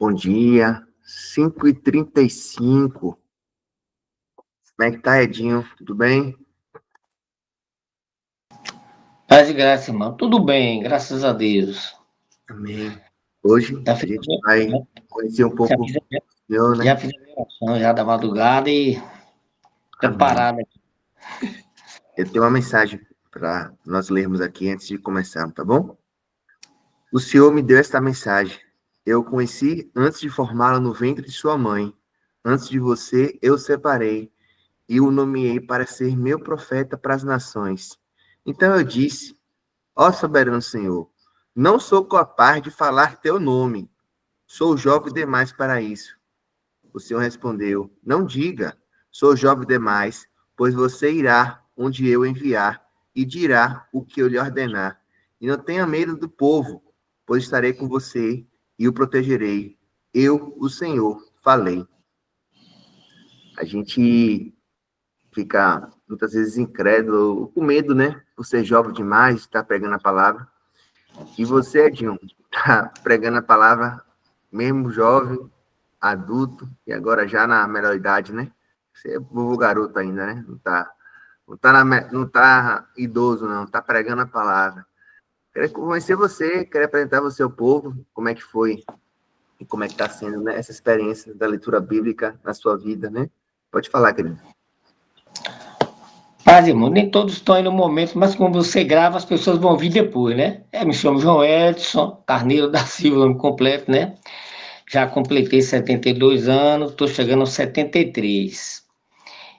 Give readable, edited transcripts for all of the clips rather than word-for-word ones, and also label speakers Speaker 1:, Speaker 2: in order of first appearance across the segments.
Speaker 1: Bom dia, 5h35. Como é que tá, Edinho? Tudo bem?
Speaker 2: Paz e graça, irmão. Tudo bem, graças a Deus.
Speaker 1: Amém. Hoje
Speaker 2: Já
Speaker 1: a
Speaker 2: fiz,
Speaker 1: gente vai conhecer um
Speaker 2: já
Speaker 1: pouco
Speaker 2: fiz,
Speaker 1: do Senhor,
Speaker 2: já
Speaker 1: né?
Speaker 2: fiz a minha oração já da madrugada e
Speaker 1: Amém.
Speaker 2: preparado aqui.
Speaker 1: Eu tenho uma mensagem para nós lermos aqui antes de começar, tá bom? O Senhor me deu esta mensagem. Eu o conheci antes de formá-la no ventre de sua mãe. Antes de você, eu o separei e o nomeei para ser meu profeta para as nações. Então eu disse: Ó soberano Senhor, não sou capaz de falar teu nome. Sou jovem demais para isso. O Senhor respondeu: Não diga, sou jovem demais, pois você irá onde eu enviar e dirá o que eu lhe ordenar. E não tenha medo do povo, pois estarei com você e o protegerei. Eu, o Senhor, falei. A gente fica muitas vezes incrédulo, com medo, né? Por ser jovem demais, estar pregando a palavra. E você, Edinho, está pregando a palavra, mesmo jovem, adulto, e agora já na melhor idade, né? Você é novo garoto ainda, né? Não tá idoso, não. Tá pregando a palavra. Quero conhecer você, quero apresentar você ao povo, como é que foi e como é que está sendo, né, essa experiência da leitura bíblica na sua vida, né? Pode falar, querido.
Speaker 2: Paz, irmão, nem todos estão aí no momento, mas como você grava, as pessoas vão vir depois, né? Me chamo João Edson Carneiro da Silva, nome completo, né? Já completei 72 anos, estou chegando aos 73.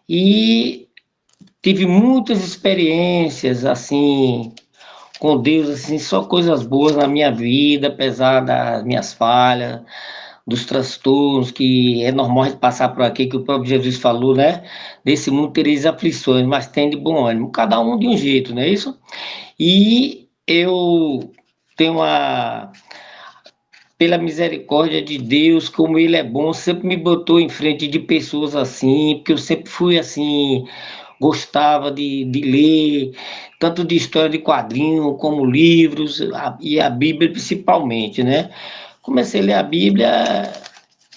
Speaker 2: E tive muitas experiências, assim, com Deus, assim, só coisas boas na minha vida, apesar das minhas falhas, dos transtornos que é normal a gente passar por aqui, que o próprio Jesus falou, né? Nesse mundo tereis aflições, mas tem de bom ânimo. Cada um de um jeito, não é isso? E eu tenho pela misericórdia de Deus, como Ele é bom, sempre me botou em frente de pessoas assim, porque eu sempre fui assim, gostava de ler, tanto de história de quadrinho, como livros, e a Bíblia principalmente, né? Comecei a ler a Bíblia,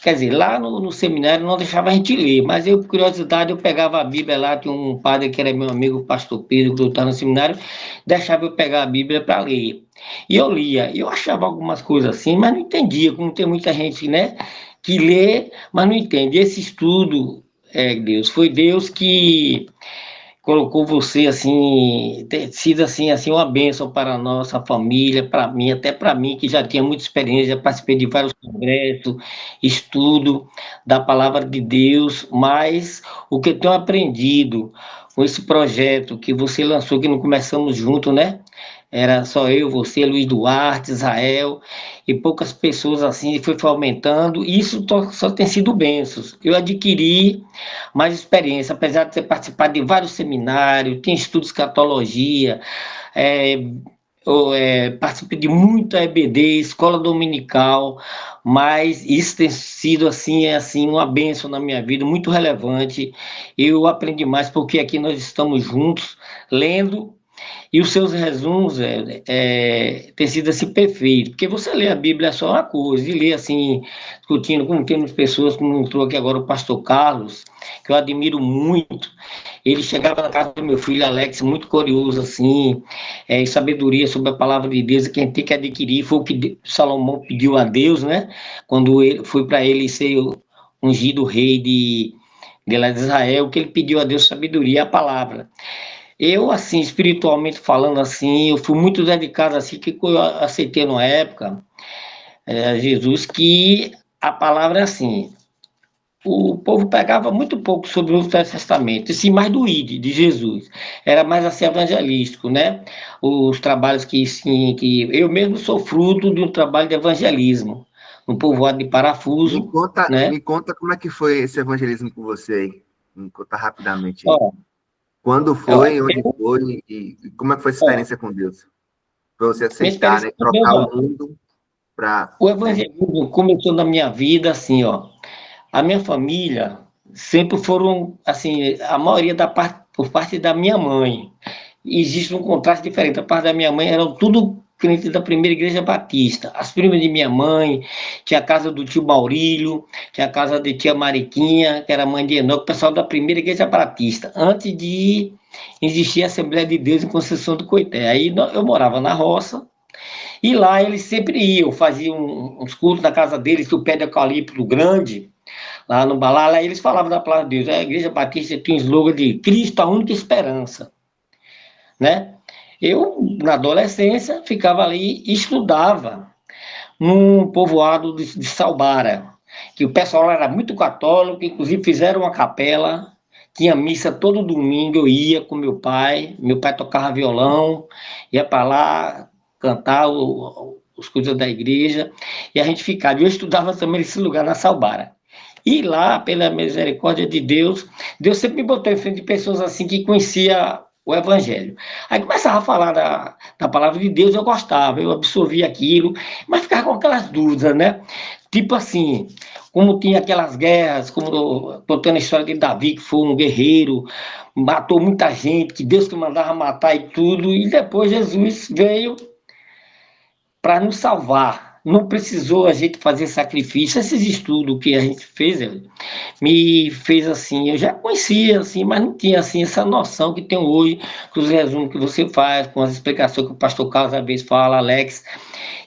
Speaker 2: quer dizer, lá no seminário não deixava a gente ler, mas eu, por curiosidade, eu pegava a Bíblia lá, tinha um padre que era meu amigo, o pastor Pedro, que eu estava no seminário, deixava eu pegar a Bíblia para ler. E eu lia, eu achava algumas coisas assim, mas não entendia, como tem muita gente, né, que lê, mas não entende. Esse estudo, Deus, foi Deus que colocou você assim, ter sido assim uma bênção para a nossa família, para mim, até para mim que já tinha muita experiência, participei de vários congressos, estudo da palavra de Deus, mas o que eu tenho aprendido com esse projeto que você lançou, que não começamos junto, né? Era só eu, você, Luiz Duarte, Israel, e poucas pessoas assim, e foi aumentando, e isso só tem sido bênçãos. Eu adquiri mais experiência, apesar de ter participado de vários seminários, tem estudos de escatologia, é, participei de muita EBD, escola dominical, mas isso tem sido assim uma bênção na minha vida, muito relevante. Eu aprendi mais porque aqui nós estamos juntos, lendo, e os seus resumos têm sido assim perfeitos, porque você lê a Bíblia é só uma coisa, e lê assim, discutindo, como temos pessoas, como entrou aqui agora o pastor Carlos, que eu admiro muito. Ele chegava na casa do meu filho Alex, muito curioso, assim, sabedoria sobre a palavra de Deus, e quem tem que adquirir foi o que Salomão pediu a Deus, né? Quando ele foi para ele ser ungido rei de Israel, que ele pediu a Deus sabedoria, a palavra. Eu, assim, espiritualmente falando assim, eu fui muito dedicado assim, que eu aceitei numa época, Jesus, que a palavra é assim, o povo pegava muito pouco sobre o Novo Testamento, e sim mais do ID, de Jesus. Era mais assim evangelístico, né? Os trabalhos que, sim, que eu mesmo sou fruto de um trabalho de evangelismo, no povoado de Parafuso, né?
Speaker 1: Me conta como é que foi esse evangelismo com você aí. Me conta rapidamente aí.
Speaker 2: Ó,
Speaker 1: Quando
Speaker 2: eu,
Speaker 1: foi, onde foi e como é que foi essa
Speaker 2: ó,
Speaker 1: experiência com Deus? Para você
Speaker 2: minha
Speaker 1: aceitar,
Speaker 2: experiência
Speaker 1: né?
Speaker 2: com Deus,
Speaker 1: Trocar o
Speaker 2: ó,
Speaker 1: mundo para,
Speaker 2: o
Speaker 1: né?
Speaker 2: evangelismo começou na minha vida assim, ó. A minha família sempre foram, assim, a maioria da parte, por parte da minha mãe. Existe um contraste diferente. A parte da minha mãe eram tudo crente da primeira igreja batista. As primas de minha mãe, tinha a casa do tio Maurílio, tinha a casa de tia Mariquinha, que era mãe de Enoque, o pessoal da primeira igreja batista, antes de existir a Assembleia de Deus em Conceição do Coité. Aí eu morava na roça, e lá eles sempre iam, faziam uns cultos na casa deles, que o pé de eucalipto grande, lá no Balá, lá eles falavam da palavra de Deus. A igreja batista tinha um slogan de Cristo, a única esperança, né? Eu, na adolescência, ficava ali e estudava num povoado de Salbara, que o pessoal era muito católico, inclusive fizeram uma capela, tinha missa todo domingo, eu ia com meu pai tocava violão, ia para lá cantar os coisas da igreja, e a gente ficava, eu estudava também nesse lugar, na Salbara. E lá, pela misericórdia de Deus, Deus sempre me botou em frente de pessoas assim que conhecia o Evangelho. Aí começava a falar da palavra de Deus, eu gostava, eu absorvia aquilo, mas ficava com aquelas dúvidas, né? Tipo assim, como tinha aquelas guerras, como contando a história de Davi, que foi um guerreiro, matou muita gente, que Deus que mandava matar e tudo, e depois Jesus veio para nos salvar. Não precisou a gente fazer sacrifício. Esses estudos que a gente fez, me fez assim, eu já conhecia, assim, mas não tinha assim, essa noção que tem hoje, com os resumos que você faz, com as explicações que o pastor Carlos às vezes fala, Alex,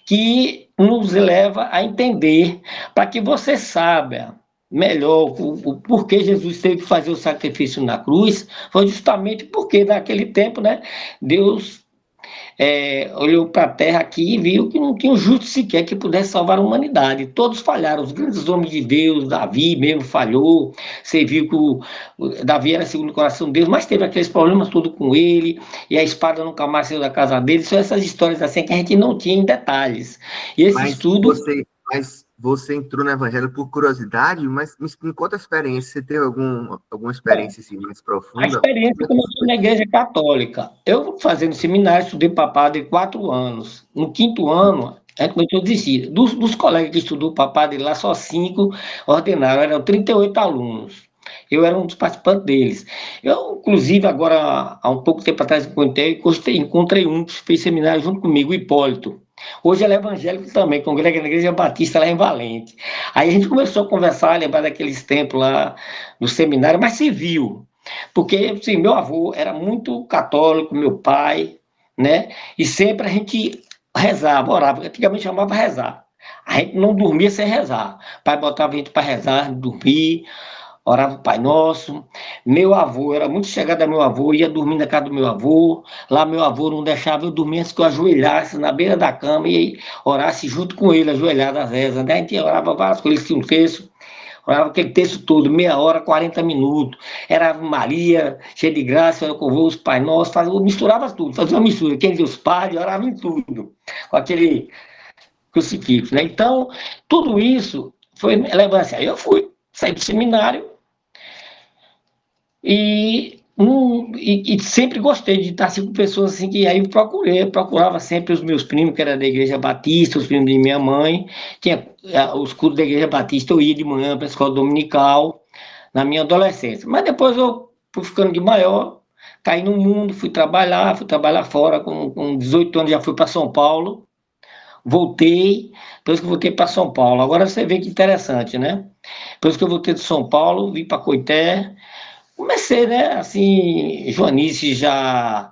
Speaker 2: que nos leva a entender, para que você saiba melhor o porquê Jesus teve que fazer o sacrifício na cruz, foi justamente porque naquele tempo, né, Deus olhou para a terra aqui e viu que não tinha um justo sequer que pudesse salvar a humanidade. Todos falharam, os grandes homens de Deus, Davi mesmo falhou, você viu que Davi era segundo o coração de Deus, mas teve aqueles problemas todos com ele, e a espada nunca mais saiu da casa dele, são essas histórias assim que a gente não tinha em detalhes. E esse estudo...
Speaker 1: Mas você entrou no Evangelho por curiosidade, mas me conta a experiência, você teve alguma experiência assim, mais
Speaker 2: A
Speaker 1: profunda?
Speaker 2: experiência começou na igreja católica. Eu, fazendo seminário, estudei para padre 4 anos. No quinto ano, a gente começou a desistir. Dos colegas que estudou para padre lá, só 5 ordenaram, eram 38 alunos. Eu era um dos participantes deles. Eu, inclusive, agora, há um pouco tempo atrás, encontrei um que fez seminário junto comigo, o Hipólito. Hoje ele é evangélico também, congrega na Igreja Batista lá em Valente. Aí a gente começou a conversar, lembrar daqueles tempos lá no seminário, mas civil. Porque, assim, meu avô era muito católico, meu pai, né? E sempre a gente rezava, orava, antigamente chamava rezar. A gente não dormia sem rezar. O pai botava a gente para rezar, dormir, orava o Pai Nosso. Meu avô, era muito chegado a meu avô, ia dormir na casa do meu avô. Lá meu avô não deixava eu dormir antes que eu ajoelhasse na beira da cama e orasse junto com ele, ajoelhado às rezas. Né? A gente orava várias coisas, tinha um texto. Orava aquele texto todo, meia hora, 40 minutos. Era Ave Maria, cheia de graça, eu com os Pai Nosso, misturava tudo, fazia uma mistura. Quem Deus Pai, orava em tudo, com aquele crucifixo. Né? Então, tudo isso foi relevância. Aí eu fui, saí do seminário e sempre gostei de estar assim, com pessoas assim, que aí eu procurava sempre os meus primos, que era da Igreja Batista, os primos de minha mãe, tinha os cultos da Igreja Batista, eu ia de manhã para a escola dominical, na minha adolescência. Mas depois eu fui ficando de maior, caí no mundo, fui trabalhar fora, com 18 anos já fui para São Paulo, voltei, depois que eu voltei para São Paulo. Agora você vê que interessante, né? Depois que eu voltei de São Paulo, vim para Coité, comecei, né, assim, Joanice já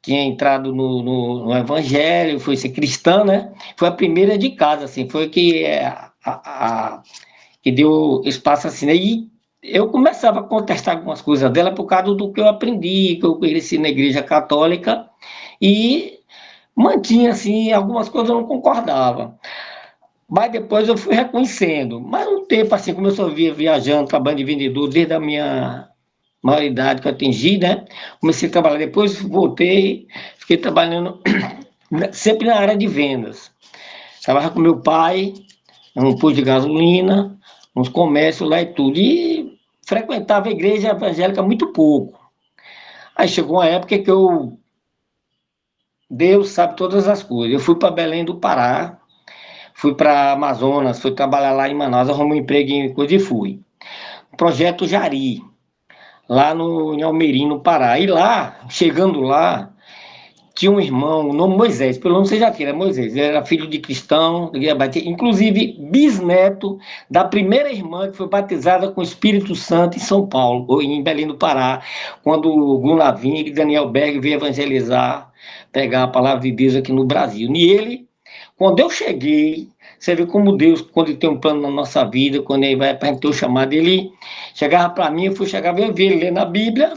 Speaker 2: tinha entrado no Evangelho, foi ser cristã, né, foi a primeira de casa, assim, foi que deu espaço, assim, né, e eu começava a contestar algumas coisas dela por causa do que eu aprendi, que eu conheci na igreja católica, e mantinha, assim, algumas coisas eu não concordava. Mas depois eu fui reconhecendo. Mas um tempo, assim, como eu só via viajando, trabalhando de vendedor, desde a minha maioridade que eu atingi, né? Comecei a trabalhar depois, voltei, fiquei trabalhando sempre na área de vendas. Trabalhava com meu pai, num posto de gasolina, nos comércios lá e tudo. E frequentava a igreja evangélica muito pouco. Aí chegou uma época que Deus sabe todas as coisas. Eu fui para Belém do Pará, fui para Amazonas, fui trabalhar lá em Manaus, arrumei um emprego em coisa e fui. Projeto Jari, lá em Almerim, no Pará. E lá, chegando lá, tinha um irmão, o nome Moisés, pelo nome você já tira, Moisés, ele era filho de cristão, inclusive bisneto da primeira irmã que foi batizada com o Espírito Santo em São Paulo, ou em Belém do Pará, quando o Gunavini e Daniel Berg veio evangelizar, pegar a palavra de Deus aqui no Brasil. E ele, quando eu cheguei, você vê como Deus, quando ele tem um plano na nossa vida, quando ele vai para a gente ter o chamado, ele chegava para mim, eu vi ele ler na Bíblia,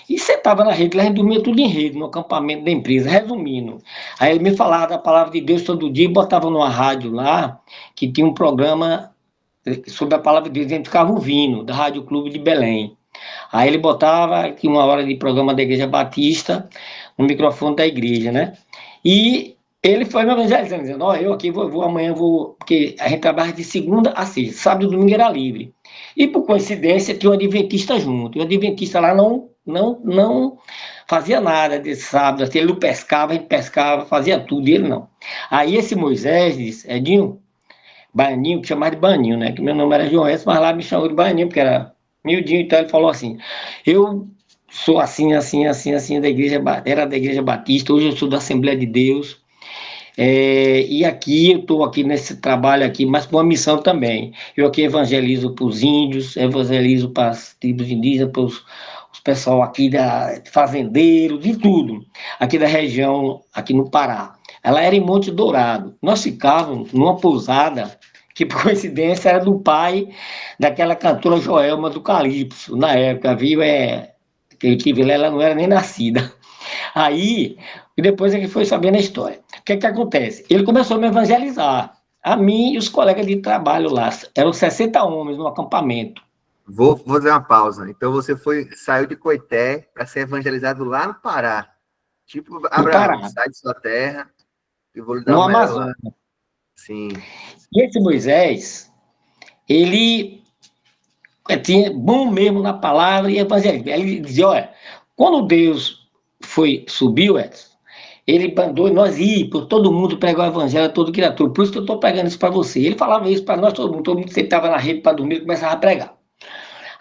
Speaker 2: e sentava na rede, lá a gente dormia tudo em rede, no acampamento da empresa, resumindo. Aí ele me falava da palavra de Deus todo dia, e botava numa rádio lá, que tinha um programa sobre a palavra de Deus, a gente ficava ouvindo, da Rádio Clube de Belém. Aí ele botava aqui uma hora de programa da Igreja Batista, no microfone da igreja, né? E ele foi me evangelizando, dizendo, ó, eu aqui amanhã vou, porque a gente trabalha de segunda a sexta, sábado e domingo era livre. E por coincidência tinha um adventista junto, e o adventista lá não fazia nada de sábado, assim, ele não pescava, a gente pescava, fazia tudo, e ele não. Aí esse Moisés disse, Edinho, Baianinho, que chamava de Baianinho, né? Que meu nome era João, mas lá me chamou de Baianinho, porque era miudinho, então ele falou assim, eu sou assim, assim, assim, assim, era da Igreja Batista, hoje eu sou da Assembleia de Deus, e aqui eu estou aqui nesse trabalho aqui, mas com uma missão também. Eu aqui evangelizo para os índios, evangelizo para as tribos indígenas, para os pessoal aqui da fazendeiro, de tudo, aqui da região, aqui no Pará. Ela era em Monte Dourado. Nós ficávamos numa pousada que, por coincidência, era do pai daquela cantora Joelma do Calypso. Na época, viu, que eu tive lá, ela não era nem nascida. Aí, e depois é que foi sabendo a história. O que é que acontece? Ele começou a me evangelizar. A mim e os colegas de trabalho lá. Eram 60 homens no acampamento.
Speaker 1: Vou fazer uma pausa. Então você saiu de Coité para ser evangelizado lá no Pará. Tipo,
Speaker 2: No
Speaker 1: Abraão,
Speaker 2: Pará,
Speaker 1: sai de sua terra e vou lhe dar
Speaker 2: no
Speaker 1: o melhor lá.
Speaker 2: Amazonas.
Speaker 1: Sim.
Speaker 2: E esse Moisés, ele tinha bom mesmo na palavra e evangelista. Ele dizia, olha, quando Deus subiu, ele mandou nós ir por todo mundo pregar o evangelho a todo criatura. Por isso que eu estou pregando isso para você. Ele falava isso para nós, todo mundo sentava na rede para dormir e começava a pregar.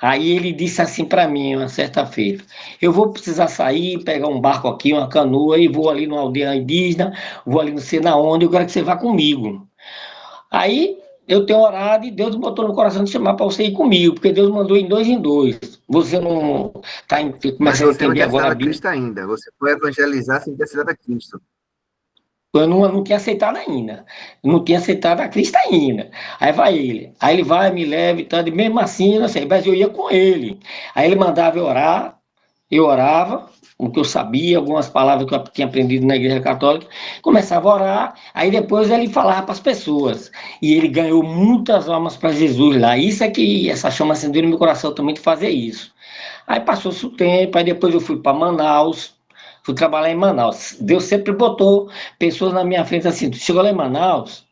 Speaker 2: Aí ele disse assim para mim, uma certa feita, eu vou precisar sair, pegar um barco aqui, uma canoa, e vou ali numa aldeia indígena, vou ali não sei na onde, eu quero que você vá comigo. Aí eu tenho orado e Deus botou no coração de chamar para você ir comigo, porque Deus mandou em dois em dois. Você não está
Speaker 1: Mas
Speaker 2: começando a
Speaker 1: você não
Speaker 2: entender
Speaker 1: tinha
Speaker 2: agora
Speaker 1: aceitado
Speaker 2: a
Speaker 1: a
Speaker 2: Bíblia.
Speaker 1: Cristo ainda. Você foi evangelizar sem ter aceitado a Cristo.
Speaker 2: Eu não tinha aceitado ainda. Eu não tinha aceitado a Cristo ainda. Aí vai ele. Aí ele vai, me leva e tal. E mesmo assim, não sei, mas eu ia com ele. Aí ele mandava eu orava, o que eu sabia, algumas palavras que eu tinha aprendido na igreja católica, começava a orar, aí depois ele falava para as pessoas. E ele ganhou muitas almas para Jesus lá. Isso é que essa chama acendeu no meu coração também de fazer isso. Aí passou-se o tempo, aí depois eu fui para Manaus, fui trabalhar em Manaus. Deus sempre botou pessoas na minha frente assim, tu chegou lá em Manaus,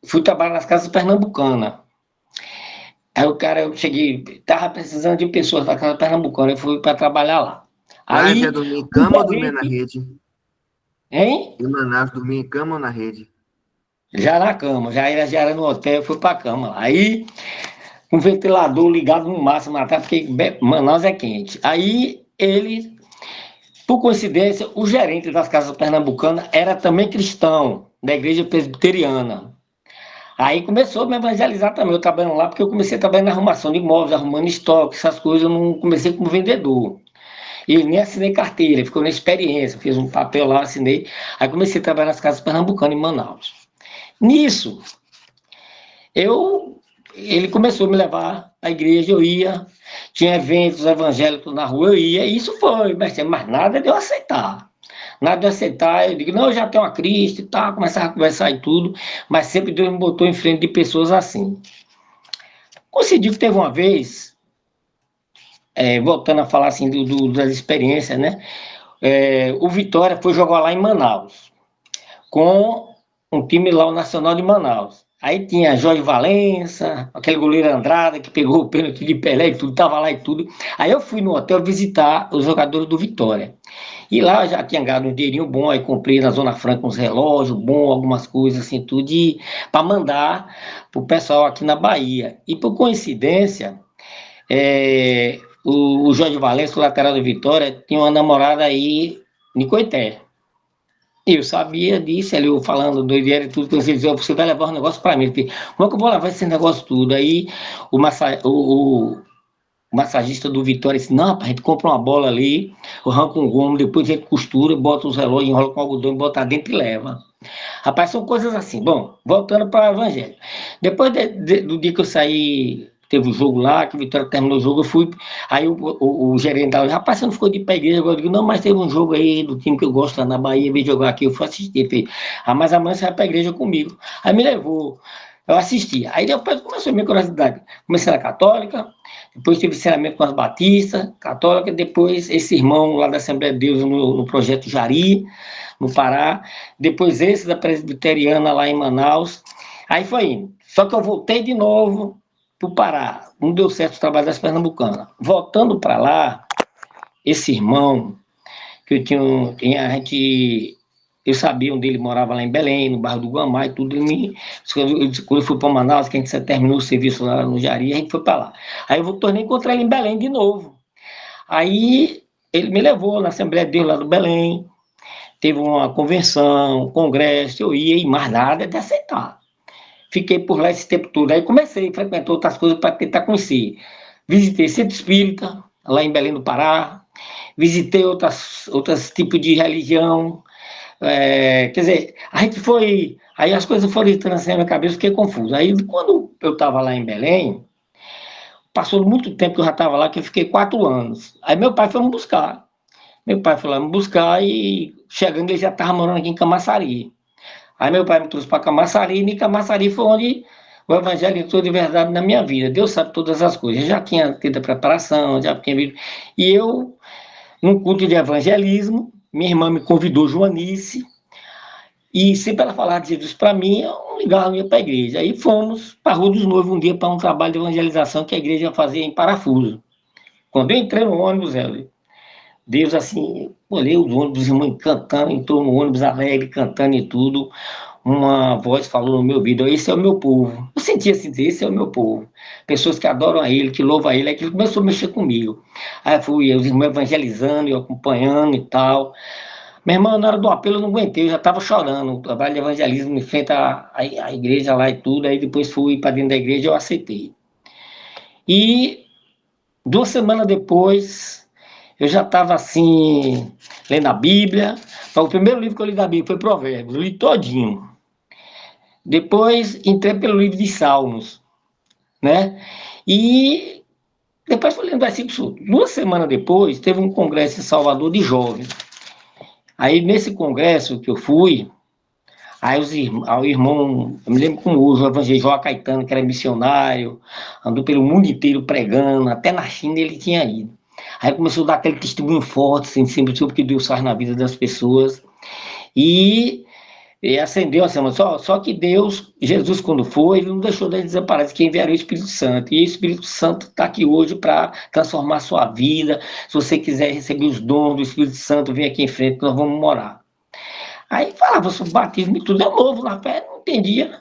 Speaker 2: fui trabalhar nas casas pernambucanas. Aí o cara, eu cheguei, tava precisando de pessoas da casa pernambucana, eu fui para trabalhar lá.
Speaker 1: Mas ia
Speaker 2: Aí,
Speaker 1: dormir em
Speaker 2: um
Speaker 1: cama ou dormir na
Speaker 2: parente,
Speaker 1: rede?
Speaker 2: hein?
Speaker 1: Em Manaus, dormir em cama ou na rede?
Speaker 2: Já na cama, já era no hotel, eu fui para cama lá. Aí, um ventilador ligado no máximo, até porque Manaus é quente. Aí, ele, por coincidência, o gerente das casas pernambucanas era também cristão, da igreja presbiteriana. Aí começou a me evangelizar também, eu trabalhando lá, porque eu comecei a trabalhar na arrumação de imóveis, arrumando estoque, essas coisas, eu não comecei como vendedor. E nem assinei carteira, ficou na experiência, fiz um papel lá, assinei. Aí comecei a trabalhar nas casas pernambucanas em Manaus. Nisso, ele começou a me levar à igreja, eu ia, tinha eventos evangélicos na rua, eu ia, e isso foi, mas nada de eu aceitar. Nada de eu aceitar, eu digo, não, eu já tenho uma Cristo e tal, começava a conversar e tudo, mas sempre Deus me botou em frente de pessoas assim. Coincidiu que teve uma vez, voltando a falar assim das experiências, né? O Vitória foi jogar lá em Manaus, com um time lá, o Nacional de Manaus. Aí tinha Jorge Valença, aquele goleiro Andrada, que pegou o pênalti de Pelé e tudo, tava lá e tudo. Aí eu fui no hotel visitar os jogadores do Vitória. E lá eu já tinha ganhado um dinheirinho bom, aí comprei na Zona Franca uns relógios bons, algumas coisas assim, tudo, para mandar pro pessoal aqui na Bahia. E por coincidência, o Jorge Valença, o lateral do Vitória, tinha uma namorada aí em Coité. Eu sabia disso, ele eu falando do dinheiro e tudo, ele dizia, você vai levar um negócio para mim. Eu falei, como é que eu vou levar esse negócio tudo? Aí o massagista do Vitória disse, não, rapaz, a gente compra uma bola ali, arranca um gomo, depois a gente costura, bota os relógios, enrola com algodão, bota dentro e leva. Rapaz, são coisas assim. Bom, voltando para o Evangelho. Depois do dia que eu saí, teve o jogo lá, que o Vitória terminou o jogo, eu fui. Aí o gerente da loja, rapaz, você não ficou de ir para a igreja agora? Eu digo, não, mas teve um jogo aí do time que eu gosto lá na Bahia, veio jogar aqui, eu fui assistir. Eu falei, mas amanhã você vai para a igreja comigo. Aí me levou. Eu assisti. Aí depois começou a minha curiosidade. Comecei na católica, depois tive ensinamento com as batistas, católica, depois esse irmão lá da Assembleia de Deus no projeto Jari, no Pará, depois esse da Presbiteriana lá em Manaus, aí foi indo. Só que eu voltei de novo para o Pará, não deu certo o trabalho das Pernambucanas. Voltando para lá, esse irmão, que eu tinha a gente, eu sabia onde ele morava lá em Belém, no bairro do Guamá e tudo, quando eu fui para Manaus, que a gente terminou o serviço lá no Jari, a gente foi para lá. Aí eu tornei a encontrar ele em Belém de novo. Aí ele me levou na Assembleia de Deus lá do Belém, teve uma convenção, um congresso, eu ia e mais nada de aceitar. Fiquei por lá esse tempo todo. Aí comecei a frequentar outras coisas para tentar conhecer. Visitei Centro Espírita, lá em Belém do Pará, visitei outros tipos de religião. Quer dizer, a gente foi. Aí as coisas foram entrando assim na minha cabeça, fiquei confuso. Aí quando eu estava lá em Belém, passou muito tempo que eu já estava lá, que eu fiquei 4 anos. Aí meu pai foi me buscar. Meu pai foi lá me buscar e chegando ele já estava morando aqui em Camaçari. Aí meu pai me trouxe para Camaçari e em Camaçari foi onde o evangelho entrou de verdade na minha vida. Deus sabe todas as coisas. Eu já tinha tido a preparação, já tinha visto. E eu, num culto de evangelismo, minha irmã me convidou, Joanice, e sempre ela falava de Jesus para mim, eu não ligava, não ia para a igreja. Aí fomos para a Rua dos Noivos um dia para um trabalho de evangelização que a igreja fazia em Parafuso. Quando eu entrei no ônibus, Deus, assim, olhei os ônibus, irmão, cantando, entrou no ônibus alegre, cantando e tudo. Uma voz falou no meu ouvido: esse é o meu povo. Eu senti assim, esse é o meu povo. Pessoas que adoram a Ele, que louvam a Ele. Aquilo começou a mexer comigo. Aí fui, os irmãos evangelizando, eu acompanhando e tal. Meu irmão, na hora do apelo, eu não aguentei, eu já estava chorando. O trabalho de evangelismo em frente à igreja lá e tudo. Aí depois fui para dentro da igreja e eu aceitei. E 2 semanas depois, eu já estava assim, lendo a Bíblia. O primeiro livro que eu li da Bíblia foi Provérbios, eu li todinho. Depois entrei pelo livro de Salmos, né? E depois fui lendo versículos. 2 semanas depois, teve um congresso em Salvador de jovens. Aí nesse congresso que eu fui, aí o irmão, eu me lembro como hoje, o evangelho João Caetano, que era missionário, andou pelo mundo inteiro pregando, até na China ele tinha ido. Aí começou a dar aquele testemunho forte, assim, sempre sobre o que Deus faz na vida das pessoas. E acendeu a semana. Só que Deus, Jesus, quando foi, ele não deixou de desamparar, disse que enviaria o Espírito Santo. E o Espírito Santo está aqui hoje para transformar a sua vida. Se você quiser receber os dons do Espírito Santo, vem aqui em frente, nós vamos morar. Aí falava sobre batismo e tudo. Eu novo na fé, não entendia.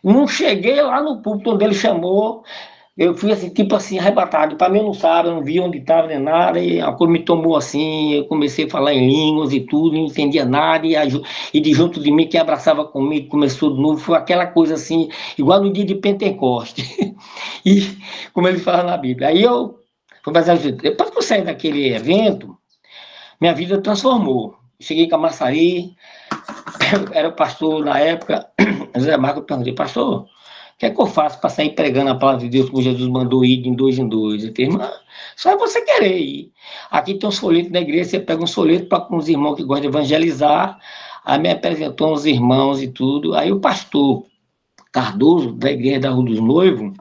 Speaker 2: Não cheguei lá no púlpito onde ele chamou. Eu fui assim, tipo assim, arrebatado. Para mim, eu não sabe, eu não vi onde estava nem nada. E a coisa me tomou assim. Eu comecei a falar em línguas e tudo, não entendia nada. E de junto de mim, quem abraçava comigo, começou de novo. Foi aquela coisa assim, igual no dia de Pentecoste. E como ele fala na Bíblia. Aí eu, depois que eu saí daquele evento, minha vida transformou. Cheguei em Camaçari, era o pastor na época, José Marco, eu perguntei, pastor, o que é que eu faço para sair pregando a palavra de Deus como Jesus mandou ir de dois em dois? Ele disse, só é você querer ir. Aqui tem uns folhetos na igreja, você pega um folheto para com os irmãos que gostam de evangelizar. Aí me apresentou uns irmãos e tudo. Aí o pastor Cardoso, da igreja da Rua dos Noivos,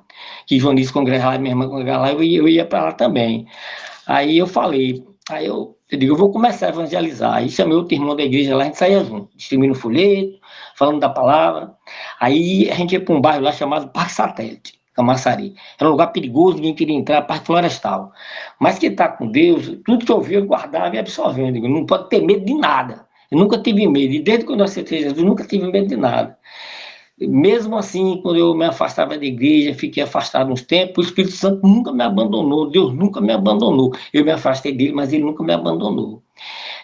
Speaker 2: que Joanice congregava lá, minha irmã congregava lá, eu ia para lá também. Aí eu falei, eu digo, eu vou começar a evangelizar. Aí chamei outro irmão da igreja lá, a gente saía junto, distribuindo folheto, falando da palavra. Aí a gente ia para um bairro lá chamado Parque Satélite, Camaçari. Era um lugar perigoso, ninguém queria entrar, Parque Florestal. Mas quem está com Deus, tudo que eu via, eu guardava e absorvendo. Digo, não pode ter medo de nada. Eu nunca tive medo. E desde que eu aceitei Jesus, eu nunca tive medo de nada. Mesmo assim, quando eu me afastava da igreja, fiquei afastado uns tempos, o Espírito Santo nunca me abandonou, Deus nunca me abandonou. Eu me afastei dele, mas ele nunca me abandonou.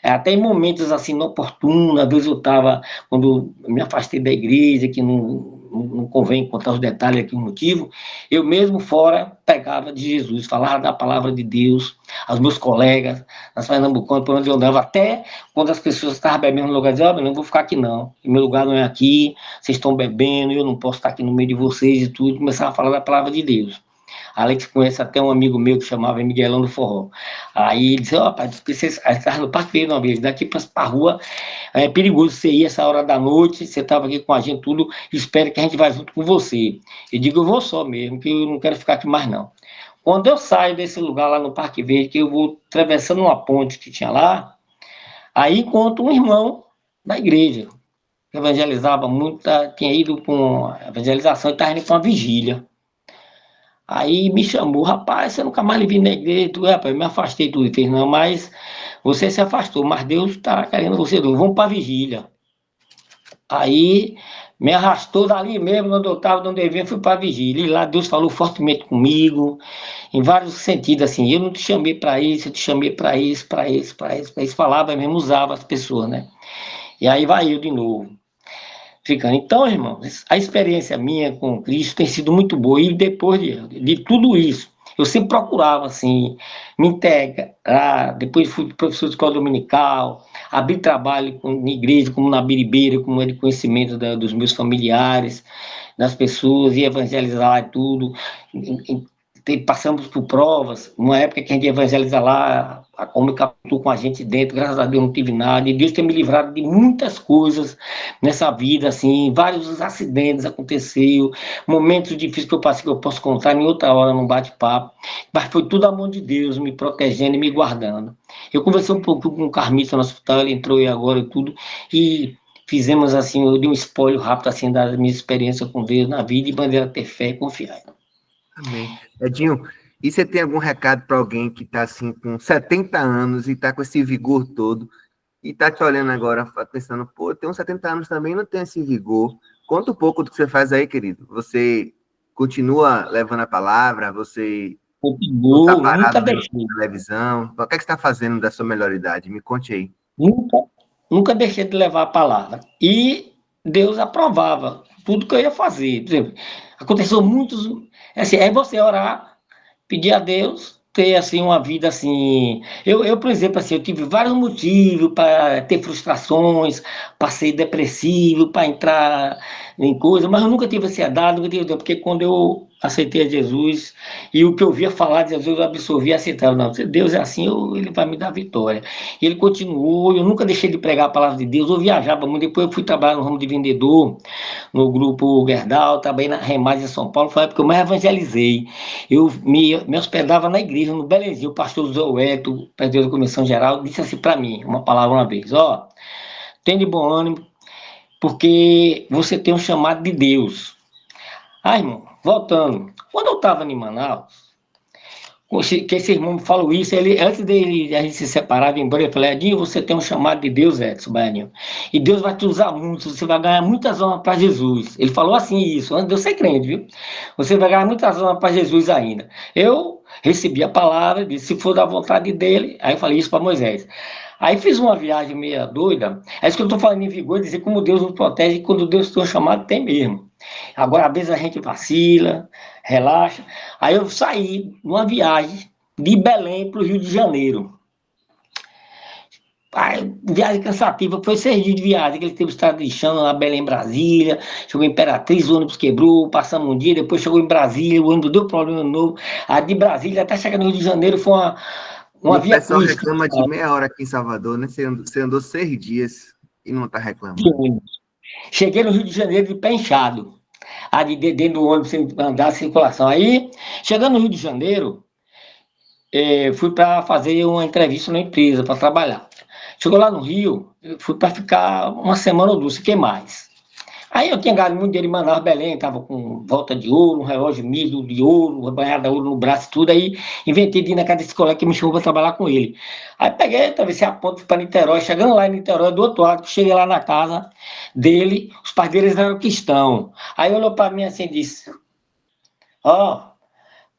Speaker 2: até em momentos assim inoportunos, às vezes eu estava, quando eu me afastei da igreja, que não convém contar os detalhes aqui, o motivo, eu mesmo fora pegava de Jesus, falava da palavra de Deus aos meus colegas, nas Pernambucanas, por onde eu andava, até quando as pessoas estavam bebendo no lugar, diziam, oh, não vou ficar aqui não, meu lugar não é aqui, vocês estão bebendo, eu não posso estar aqui no meio de vocês e tudo, começava a falar da palavra de Deus. Alex conhece até um amigo meu que chamava Miguelão do Forró. Aí ele disse, ó, pai, você estava no Parque Verde uma vez, daqui para a rua é perigoso você ir essa hora da noite, você estava aqui com a gente tudo, espero que a gente vá junto com você. Eu digo, eu vou só mesmo, que eu não quero ficar aqui mais não. Quando eu saio desse lugar lá no Parque Verde, que eu vou atravessando uma ponte que tinha lá, aí encontro um irmão da igreja, que evangelizava muito, tinha ido com evangelização e estava indo para uma vigília. Aí me chamou, rapaz, você nunca mais lhe vi na igreja, tu, rapaz, eu me afastei tudo, fez, não, mas você se afastou, mas Deus está querendo você, vamos para a vigília. Aí me arrastou dali mesmo, onde eu estava, onde eu devia, fui para a vigília. E lá Deus falou fortemente comigo, em vários sentidos, assim, eu não te chamei para isso, eu te chamei para isso, para isso, para isso, para isso, falava mesmo, usava as pessoas, né? E aí vai eu de novo. Ficando. Então, irmãos, a experiência minha com Cristo tem sido muito boa. E depois de tudo isso, eu sempre procurava, assim, me integrar. Depois fui professor de escola dominical, abri trabalho na igreja, como na Biribeira, como é de conhecimento dos meus familiares, das pessoas, e evangelizar e tudo. Passamos por provas, uma época que a gente evangeliza lá, a Kombi captou com a gente dentro, graças a Deus não tive nada, e Deus tem me livrado de muitas coisas nessa vida, assim, vários acidentes aconteceram, momentos difíceis que eu passei que eu posso contar em outra hora, num bate-papo, mas foi tudo a mão de Deus, me protegendo e me guardando. Eu conversei um pouco com o Carmita no hospital, ele entrou aí agora e tudo, e fizemos assim, eu dei um spoiler rápido assim das minhas experiências com Deus na vida, e bandeira ter fé e confiar.
Speaker 1: Amém. Edinho, e você tem algum recado para alguém que está assim com 70 anos e está com esse vigor todo e está te olhando agora pensando, pô, eu tenho 70 anos também, não tenho esse vigor. Conta um pouco do que você faz aí, querido. Você continua levando a palavra? Você não está
Speaker 2: Continuo, nunca
Speaker 1: parado vendo
Speaker 2: deixei.
Speaker 1: televisão? O que é que você está fazendo da sua melhor idade? Me conte aí.
Speaker 2: Nunca, nunca deixei de levar a palavra. E Deus aprovava tudo que eu ia fazer. Por exemplo, aconteceu muitos. Assim, é você orar, pedir a Deus, ter assim uma vida assim. Por exemplo, assim, eu tive vários motivos para ter frustrações, para ser depressivo, para entrar em coisas, mas eu nunca tive ansiedade, nunca tive, porque quando eu aceitei a Jesus e o que eu via falar de Jesus, eu absorvi e aceitava. Não, se Deus é assim, ele vai me dar vitória. E ele continuou, eu nunca deixei de pregar a palavra de Deus, eu viajava muito, depois eu fui trabalhar no ramo de vendedor, no grupo Gerdau, trabalhei na Remais em São Paulo, foi a época que eu mais evangelizei. Eu me hospedava na igreja, no Belenzinho, o pastor Zé Weto, presidente da Comissão Geral, disse assim para mim, uma palavra uma vez, ó, tem de bom ânimo, porque você tem um chamado de Deus. Ah, irmão, voltando, quando eu estava em Manaus, que esse irmão me falou isso, ele, antes dele a gente se separar, vir embora, eu falei, Edinho, você tem um chamado de Deus, Edson Baianinho, e Deus vai te usar muito, você vai ganhar muitas honras para Jesus. Ele falou assim isso, antes de eu ser crente, viu? Você vai ganhar muitas honras para Jesus ainda. Eu recebi a palavra, disse, se for da vontade dele, aí eu falei isso para Moisés. Aí fiz uma viagem meia doida, é isso que eu estou falando em vigor, dizer como Deus nos protege, e quando Deus tem um chamado, tem mesmo. Agora, às vezes a gente vacila, relaxa. Aí eu saí numa viagem de Belém para o Rio de Janeiro. Aí, viagem cansativa, foi 6 dias de viagem, aquele teve estado de chão lá, Belém, Brasília, chegou em Imperatriz, o ônibus quebrou, passamos um dia, depois chegou em Brasília, o ônibus deu problema novo, a de Brasília até chegar no Rio de Janeiro foi
Speaker 1: E
Speaker 2: uma
Speaker 1: o
Speaker 2: via
Speaker 1: pessoal
Speaker 2: crística.
Speaker 1: reclama de meia hora aqui em Salvador, né? Você andou 6 dias e não está
Speaker 2: De
Speaker 1: reclamando.
Speaker 2: ônibus. Cheguei no Rio de Janeiro de pé inchado, dentro do ônibus sem andar a circulação. Aí, chegando no Rio de Janeiro, fui para fazer uma entrevista na empresa, para trabalhar. Chegou lá no Rio, fui para ficar uma semana ou duas, fiquei mais. Aí eu tinha ganhado muito dinheiro em Manaus, Belém, estava com volta de ouro, um relógio milho de ouro, banhada de ouro no braço e tudo. Aí inventei de ir na casa desse colega que me chamou para trabalhar com ele. Aí peguei, atravessei a ponte, fui para Niterói. Chegando lá em Niterói, do outro lado, cheguei lá na casa dele, os pais deles eram cristãos. Aí olhou para mim assim e disse: Ó,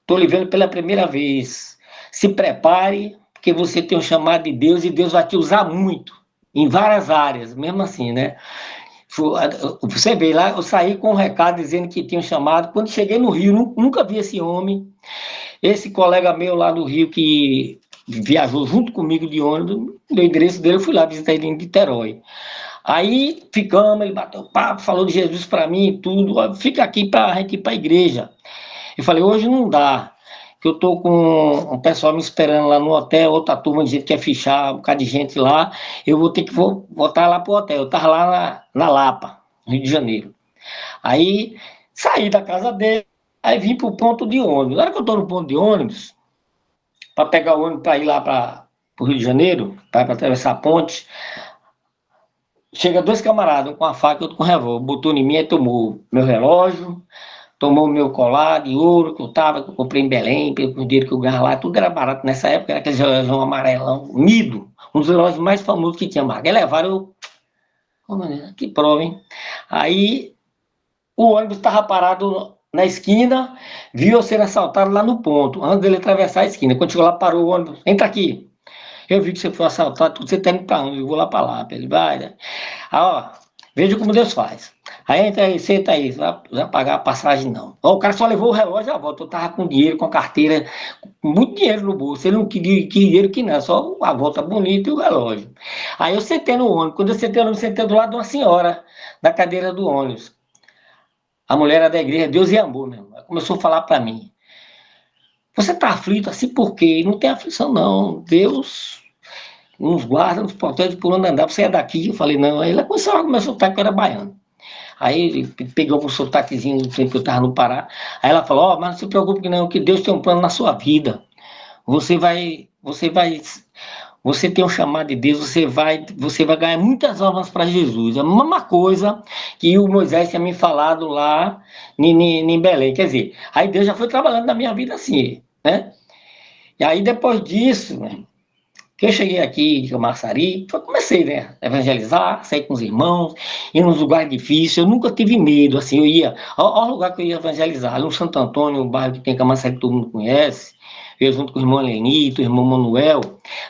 Speaker 2: estou lhe vendo pela primeira vez. Se prepare, porque você tem um chamado de Deus e Deus vai te usar muito, em várias áreas, mesmo assim, né? Você vê lá, eu saí com um recado dizendo que tinha um chamado. Quando cheguei no Rio, nunca vi esse homem. Esse colega meu lá do Rio que viajou junto comigo de ônibus, deu o endereço dele, eu fui lá visitar ele em Niterói. Aí ficamos, ele bateu papo, falou de Jesus para mim e tudo. Ó, fica aqui para a gente ir para a igreja. Eu falei, hoje não dá, que eu tô com um pessoal me esperando lá no hotel, outra turma de gente que quer fichar, um bocado de gente lá. Eu vou ter que voltar lá pro hotel. Eu tava lá na Lapa, Rio de Janeiro. Aí saí da casa dele, aí vim pro ponto de ônibus. Na hora que eu tô no ponto de ônibus, para pegar o ônibus para ir lá para o Rio de Janeiro, para atravessar a ponte, chega dois camaradas, um com a faca e outro com revólver, botou em mim e tomou meu relógio, tomou meu colar de ouro que eu comprei em Belém, pelo dinheiro que eu ganhava lá, tudo era barato nessa época, era aquele relógio amarelão, Mido, um dos relógios mais famosos que tinha marca. Aí levaram eu, que prova, hein? Aí o ônibus estava parado na esquina, viu eu ser assaltado lá no ponto, antes dele atravessar a esquina. Quando chegou lá, parou o ônibus, entra aqui. Eu vi que você foi assaltado, tudo você tá indo pra onde? Eu vou lá pra lá. Ele vai, né? Aí, ó, veja como Deus faz. Aí entra aí, senta aí, vai pagar a passagem não. Ó, o cara só levou o relógio à volta. Eu tava com dinheiro, com a carteira, com muito dinheiro no bolso. Ele não queria dinheiro que não, só a volta bonita e o relógio. Aí eu sentei no ônibus. Quando eu sentei no ônibus, sentei do lado de uma senhora, da cadeira do ônibus. A mulher era da igreja Deus e Amor, meu irmão. Ela começou a falar para mim. Você tá aflito assim por quê? Não tem aflição, não. Deus nos guarda, nos protege por onde andar. Você é daqui? Eu falei, não. Aí ela começou a começar a sotaque, que eu era baiano. Aí ele pegou um sotaquezinho do tempo que eu estava no Pará. Aí ela falou, mas não se preocupe que não, que Deus tem um plano na sua vida. Você tem um chamado de Deus, você vai ganhar muitas almas para Jesus. É a mesma coisa que o Moisés tinha me falado lá em Belém. Quer dizer, aí Deus já foi trabalhando na minha vida assim, né? E aí depois disso, né, que eu cheguei aqui em Camaçari, eu comecei, né, a evangelizar, sair com os irmãos, ir nos lugares difíceis, eu nunca tive medo, assim, eu ia, ao lugar que eu ia evangelizar, ali no Santo Antônio, um bairro que tem em Camaçari que todo mundo conhece, eu junto com o irmão Lenito, o irmão Manuel,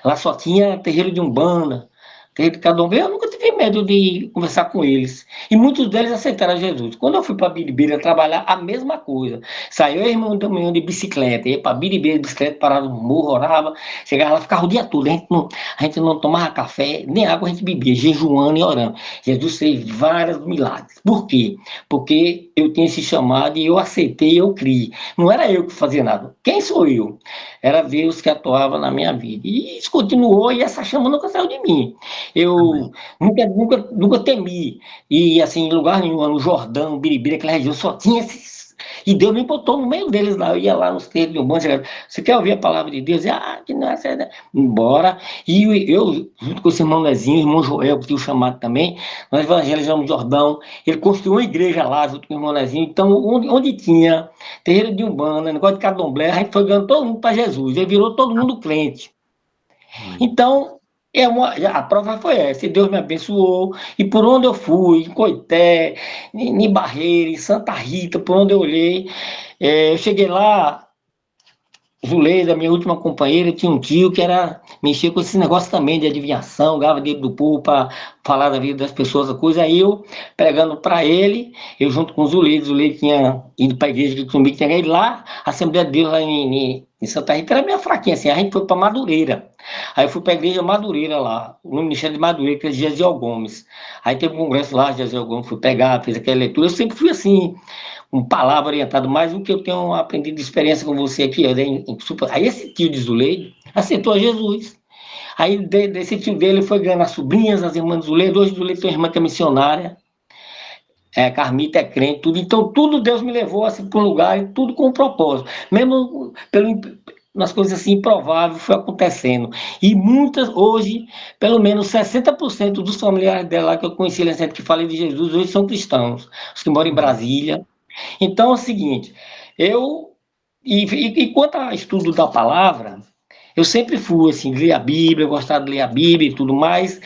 Speaker 2: lá só tinha terreiro de Umbanda, terreiro de Candomblé, eu nunca tive medo de conversar com eles, e muitos deles aceitaram Jesus. Quando eu fui para Biribeira trabalhar, a mesma coisa, saiu o irmão também de bicicleta, ia para Biribeira de bicicleta, parava no morro, orava, chegava lá, ficava o dia todo, a gente não tomava café, nem água a gente bebia, jejuando e orando. Jesus fez vários milagres. Por quê? Porque eu tinha esse chamado e eu aceitei, eu criei. Não era eu que fazia nada. Quem sou eu? Era Deus que atuava na minha vida. E isso continuou e essa chama nunca saiu de mim. Eu
Speaker 1: Amém.
Speaker 2: nunca temi. E assim, em lugar nenhum, no Jordão, Biribira, aquela região, só tinha esses. E Deus me botou no meio deles lá. Eu ia lá nos terreiros de Umbanda, chegava, você quer ouvir a palavra de Deus? Que não é. Embora. E eu, junto com esse irmão Nezinho, o irmão Joel, que tinha o chamado também, nós evangelizamos no Jordão. Ele construiu uma igreja lá, junto com o irmão Nezinho. Então, onde tinha terreiro de Umbanda, negócio de Candomblé, a gente foi ganhando todo mundo para Jesus. Ele virou todo mundo crente.
Speaker 1: Amém.
Speaker 2: Então, a prova foi essa. Deus me abençoou. E por onde eu fui, em Coité, em Barreira, em Santa Rita, por onde eu olhei, eu cheguei lá, Zuleida, minha última companheira, tinha um tio que mexia com esse negócio também de adivinhação, ganhava dinheiro do povo para falar da vida das pessoas, a coisa. Aí eu, pregando para ele, eu junto com o Zuleida tinha ido para a igreja que comigo, tinha ido lá, a Assembleia de Deus lá em Santa Rita era meio fraquinha assim, a gente foi para Madureira. Aí eu fui para a igreja Madureira lá, no Ministério de Madureira, que é Gesiel Gomes. Aí teve um congresso lá, Gesiel Gomes, fui pegar, fez aquela leitura. Eu sempre fui assim, um palavra orientado, mais do que eu tenho aprendido de experiência com você aqui. Aí esse tio de Zuleide aceitou a Jesus. Aí desse tio dele foi ganhando as sobrinhas, as irmãs de Zuleide. Hoje Zuleide tem uma irmã que é missionária, Carmita é crente, tudo. Então tudo Deus me levou assim para um lugar, e tudo com um propósito. Mesmo nas coisas assim improváveis foi acontecendo. E muitas, hoje, pelo menos 60% dos familiares dela que eu conheci, que falei de Jesus, hoje são cristãos. Os que moram em
Speaker 1: Amém.
Speaker 2: Brasília. Então é o seguinte, e quanto ao estudo da palavra, eu sempre fui assim, ler a Bíblia, gostar de ler a Bíblia e tudo mais,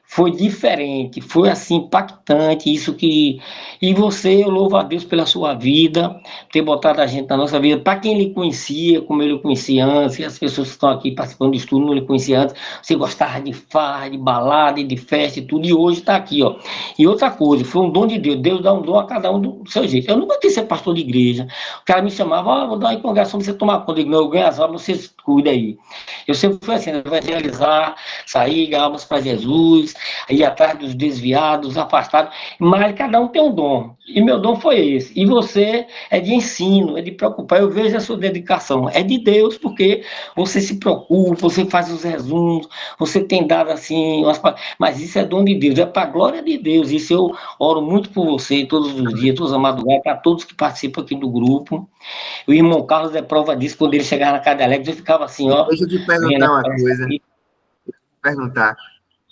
Speaker 2: foi diferente, foi assim impactante, isso que e você, eu louvo a Deus pela sua vida, ter botado a gente na nossa vida, para quem lhe conhecia, como eu lhe conhecia antes, e as pessoas que estão aqui participando do estudo não lhe conheciam antes, você gostava de farra, de balada, de festa e tudo, e hoje está aqui, ó. E outra coisa, foi um dom de Deus, Deus dá um dom a cada um do seu jeito. Eu nunca quis ser pastor de igreja, o cara me chamava, vou dar uma congregação para você tomar conta, eu digo, não, eu ganho as obras, você cuida aí. Eu sempre fui assim, evangelizar, sair, ganhar almas para Jesus, ir atrás dos desviados, afastados, mas cada um tem um dom, e meu dom foi esse, e você é de ensino, é de preocupar, eu vejo a sua dedicação, é de Deus, porque você se preocupa, você faz os resumos, você tem dado assim, mas isso é dom de Deus, é para a glória de Deus, isso eu oro muito por você, todos os dias, todas as madrugadas, para todos que participam aqui do grupo, o irmão Carlos é prova disso, quando ele chegava na Cadelex, eu ficava assim, ó,
Speaker 1: Deixa eu te
Speaker 2: vendo a
Speaker 1: perguntar uma
Speaker 2: festa
Speaker 1: coisa.
Speaker 2: aqui.
Speaker 1: Perguntar.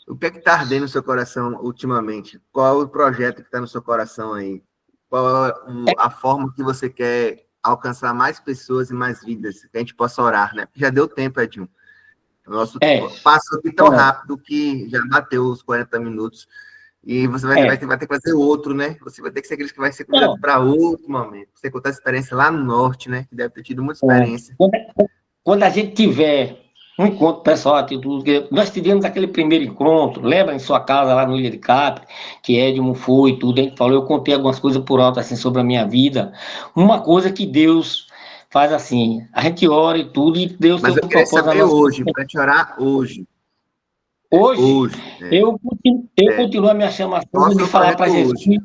Speaker 1: O que é que está ardendo no seu coração ultimamente? Qual é o projeto que está no seu coração aí? Qual é a forma que você quer alcançar mais pessoas e mais vidas? Que a gente possa orar, né? Já deu tempo, Edinho. O nosso
Speaker 2: É,
Speaker 1: passou aqui tão
Speaker 2: é,
Speaker 1: rápido que já bateu os 40 minutos. E você
Speaker 2: é.
Speaker 1: vai ter que fazer outro, né? Você vai ter que ser aquele que vai ser convidado
Speaker 2: Não,
Speaker 1: para outro momento. Você contar a experiência lá no norte, né? Que deve ter tido muita
Speaker 2: é.
Speaker 1: experiência.
Speaker 2: Quando a gente tiver um encontro pessoal, nós tivemos aquele primeiro encontro, lembra em sua casa lá no Ilha de Capri, que Edmo foi e tudo, a gente falou, eu contei algumas coisas por alto assim sobre a minha vida. Uma coisa que Deus faz assim, a gente ora e tudo, e Deus tem
Speaker 1: Mas eu
Speaker 2: um
Speaker 1: queria
Speaker 2: propósito na
Speaker 1: saber
Speaker 2: nossa
Speaker 1: hoje,
Speaker 2: vida.
Speaker 1: para te orar hoje.
Speaker 2: Hoje,
Speaker 1: Hoje.
Speaker 2: eu continuo a minha
Speaker 1: Qual
Speaker 2: chamação
Speaker 1: é o
Speaker 2: de
Speaker 1: seu
Speaker 2: falar para
Speaker 1: projeto
Speaker 2: Jesus.
Speaker 1: hoje?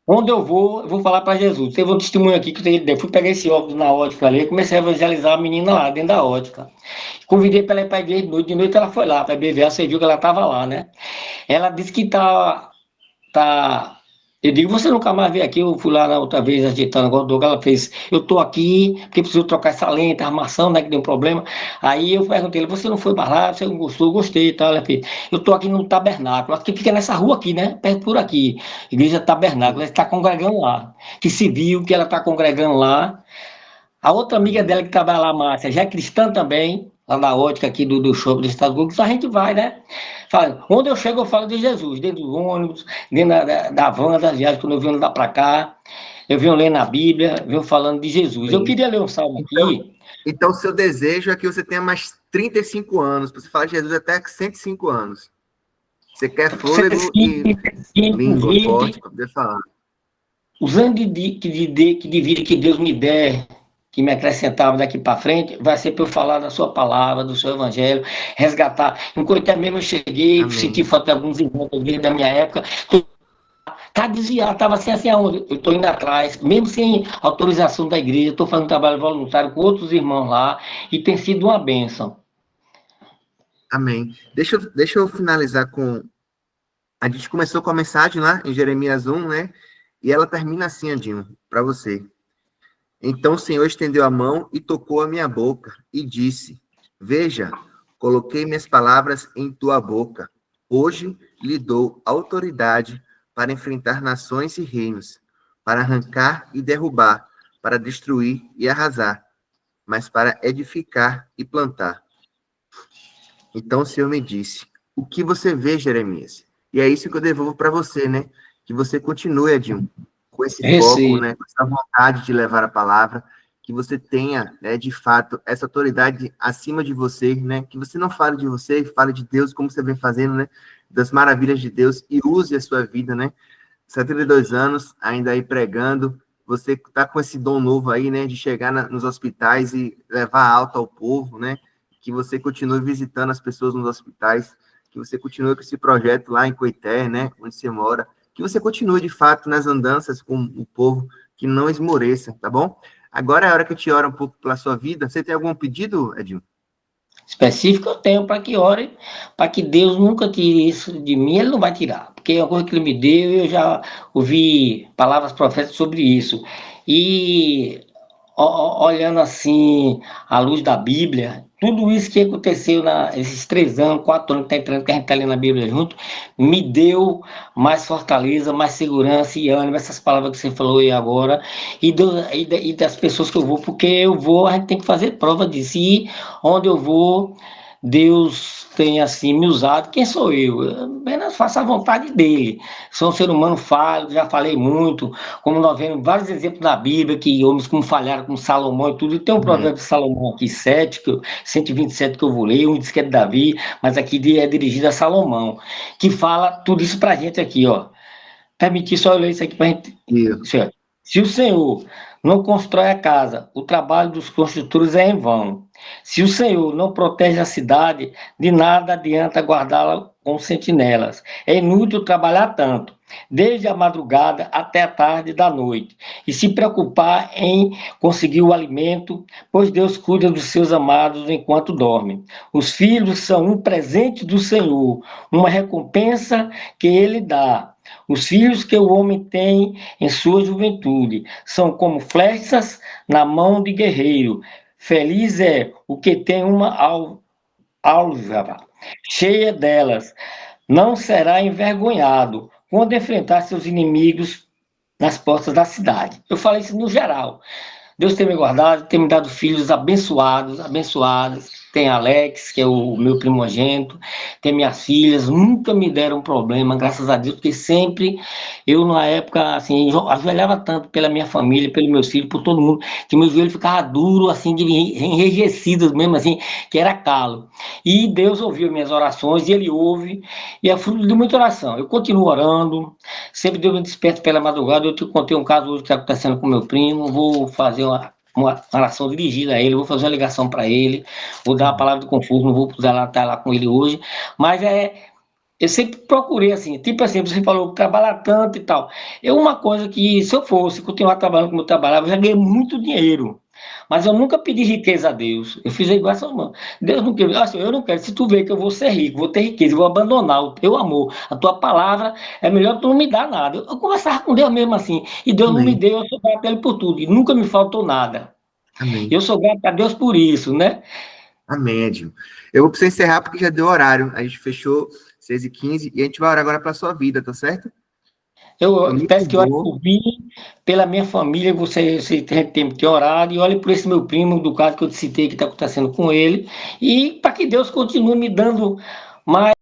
Speaker 2: Onde eu vou falar para Jesus. Teve um testemunho aqui que eu tenho, eu fui pegar esse óculos na ótica ali, e comecei a evangelizar a menina lá dentro da ótica. Convidei para ela ir para a igreja de noite ela foi lá para beber, você viu que ela estava lá, né? Ela disse que tá. Eu digo, você nunca mais veio aqui, eu fui lá na outra vez ajeitando o negócio do ela fez, eu tô aqui, porque preciso trocar essa lente, a armação, né, que deu um problema. Aí eu perguntei, você não foi mais lá, você não gostou, gostei e tal. Ela fez, eu tô aqui no tabernáculo, acho que fica nessa rua aqui, né, perto por aqui, igreja tabernáculo,
Speaker 1: Sim.
Speaker 2: ela está congregando lá, que se viu que ela está congregando lá, a outra amiga dela
Speaker 1: Amém.
Speaker 2: que trabalha lá, Márcia, já é cristã também, lá na ótica aqui do shopping do Estado Público, só a gente vai, né? Fala, onde eu chego, eu falo de Jesus, dentro do ônibus, dentro da van, das viagens, quando eu venho lá para cá, eu venho lendo a Bíblia, venho falando de Jesus. Eu
Speaker 1: Amém.
Speaker 2: queria ler um salmo
Speaker 1: Então,
Speaker 2: aqui.
Speaker 1: então, seu desejo é que você tenha mais 35 anos, para você falar de Jesus até 105 anos. Você quer fôlego e
Speaker 2: 65,
Speaker 1: língua
Speaker 2: 20,
Speaker 1: forte para poder falar.
Speaker 2: os anos de vida que Deus me der, que me acrescentava daqui para frente, vai ser para eu falar da sua palavra, do seu evangelho, resgatar. Enquanto até mesmo eu cheguei, senti
Speaker 1: Amém.
Speaker 2: falta de alguns irmãos da minha época, tá desviado, estava assim aonde? Eu estou indo atrás, mesmo sem autorização da igreja, estou fazendo trabalho voluntário com outros irmãos lá, e tem sido uma bênção.
Speaker 1: Amém. Deixa eu finalizar com. A gente começou com a mensagem lá em Jeremias 1, né? E ela termina assim, Adinho, para você. Então o Senhor estendeu a mão e tocou a minha boca e disse: Veja, coloquei minhas palavras em tua boca. Hoje lhe dou autoridade para enfrentar nações e reinos, para arrancar e derrubar, para destruir e arrasar, mas para edificar e plantar. Então o Senhor me disse: O que você vê, Jeremias? E é isso que eu devolvo para você, né? Que você continue, Edinho, com esse foco,
Speaker 2: Receio.
Speaker 1: né? Com essa vontade de levar a palavra, que você tenha, né, de fato, essa autoridade acima de você, né? Que você não fale de você, fale de Deus, como você vem fazendo, né? Das maravilhas de Deus e use a sua vida, né? 72 anos, ainda aí pregando, você está com esse dom novo aí, né? De chegar nos hospitais e levar alta ao povo, né? Que você continue visitando as pessoas nos hospitais, que você continue com esse projeto lá em Coité, né, onde você mora, que você continue, de fato, nas andanças com o povo, que não esmoreça, tá bom? Agora é a hora que eu te oro um pouco pela sua vida. Você tem algum pedido, Edinho?
Speaker 2: Específico eu tenho para que ore, para que Deus nunca tire isso de mim, Ele não vai tirar, porque é uma coisa que Ele me deu e eu já ouvi palavras proféticas sobre isso. E olhando assim, à luz da Bíblia, tudo isso que aconteceu nesses 3 anos, 4 anos que, que a gente está lendo a Bíblia junto, me deu mais fortaleza, mais segurança e ânimo, essas palavras que você falou aí agora, e das pessoas que eu vou, porque eu vou, a gente tem que fazer prova disso. E onde eu vou, Deus tem assim me usado. Quem sou eu? Eu apenas faço a vontade dele. Sou um ser humano falho, já falei muito, como nós vemos vários exemplos na Bíblia, que homens como falharam, como Salomão e tudo. E tem um
Speaker 1: Amém.
Speaker 2: provérbio de Salomão aqui, 127, que eu vou ler, um diz que é de Davi, mas aqui é dirigido a Salomão, que fala tudo isso pra gente aqui, ó. Permitir só eu ler isso aqui pra gente.
Speaker 1: E
Speaker 2: Se o Senhor não constrói a casa, o trabalho dos construtores é em vão. Se o Senhor não protege a cidade, de nada adianta guardá-la com sentinelas. É inútil trabalhar tanto, desde a madrugada até a tarde da noite, e se preocupar em conseguir o alimento, pois Deus cuida dos seus amados enquanto dormem. Os filhos são um presente do Senhor, uma recompensa que ele dá. Os filhos que o homem tem em sua juventude são como flechas na mão de guerreiro. Feliz é o que tem uma álgava cheia delas. Não será envergonhado quando enfrentar seus inimigos nas portas da cidade. Eu falei isso no geral. Deus tem me guardado, tem me dado filhos abençoados, abençoados. Tem Alex, que é o meu primogênito, tem minhas filhas, nunca me deram problema, graças a Deus, porque sempre eu, na época, assim, ajoelhava tanto pela minha família, pelos meus filhos, por todo mundo, que meu joelho ficava duro, assim, de enrijecido mesmo, assim, que era calo. E Deus ouviu minhas orações, e Ele ouve, e é fruto de muita oração. Eu continuo orando, sempre Deus me desperta pela madrugada. Eu te contei um caso hoje que está acontecendo com meu primo. Vou fazer uma oração dirigida a ele, vou fazer uma ligação para ele, vou dar uma palavra de conforto, não vou precisar lá, estar lá com ele hoje, mas eu sempre procurei assim, tipo assim, você falou, trabalhar tanto e tal. É uma coisa que, se eu fosse continuar trabalhando como eu trabalhava, eu já ganhei muito dinheiro. Mas eu nunca pedi riqueza a Deus. Eu fiz igual a sua mão. Deus não quer, assim, eu não quero. Se tu vê que eu vou ser rico, vou ter riqueza, vou abandonar o teu amor, a tua palavra, é melhor tu não me dar nada. Eu conversava com Deus mesmo assim, e Deus não me
Speaker 1: amém.
Speaker 2: deu, eu sou grato a Ele por tudo, e nunca me faltou nada.
Speaker 1: Amém.
Speaker 2: Eu sou grato a Deus por isso, né?
Speaker 1: Amém, Edil. Eu vou precisar encerrar porque já deu horário. A gente fechou 6h15 e a gente vai orar agora para sua vida, tá certo? Foi
Speaker 2: Eu
Speaker 1: muito
Speaker 2: peço que ore
Speaker 1: bom.
Speaker 2: por mim, pela minha família, você tem que ter orado, e olhe por esse meu primo, do caso que eu te citei, que está acontecendo com ele, e para que Deus continue me dando mais.